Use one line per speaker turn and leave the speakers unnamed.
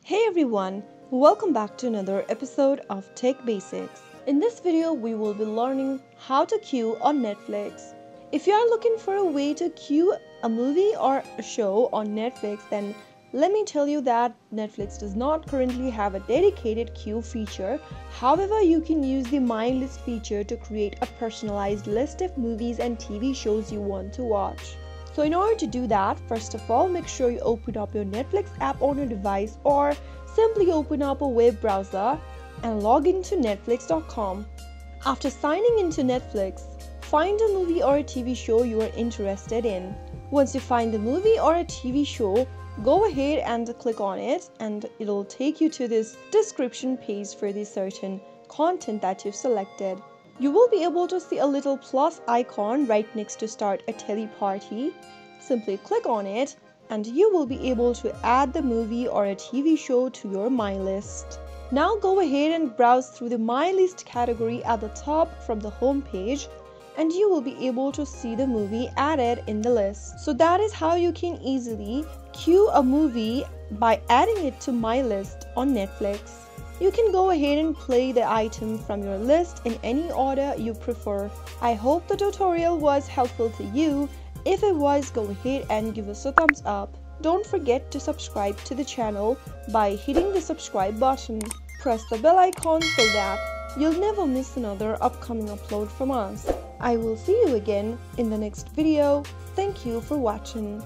Hey everyone, welcome back to another episode of Tech Basics. In this video, we will be learning how to queue on Netflix. If you are looking for a way to queue a movie or a show on Netflix, then let me tell you that Netflix does not currently have a dedicated queue feature. However, you can use the My List feature to create a personalized list of movies and TV shows you want to watch. So in order to do that, first of all, make sure you open up your Netflix app on your device or simply open up a web browser and log into netflix.com. After signing into Netflix, find a movie or a TV show you are interested in. Once you find the movie or a TV show, go ahead and click on it and it'll take you to this description page for the certain content that you've selected. You will be able to see a little plus icon right next to start a teleparty. Simply click on it and you will be able to add the movie or a TV show to your My List. Now go ahead and browse through the My List category at the top from the home page and you will be able to see the movie added in the list. So that is how you can easily queue a movie by adding it to My List on Netflix. You can go ahead and play the item from your list in any order you prefer. I hope the tutorial was helpful to you. If it was, go ahead and give us a thumbs up. Don't forget to subscribe to the channel by hitting the subscribe button. Press the bell icon so that you'll never miss another upcoming upload from us. I will see you again in the next video. Thank you for watching.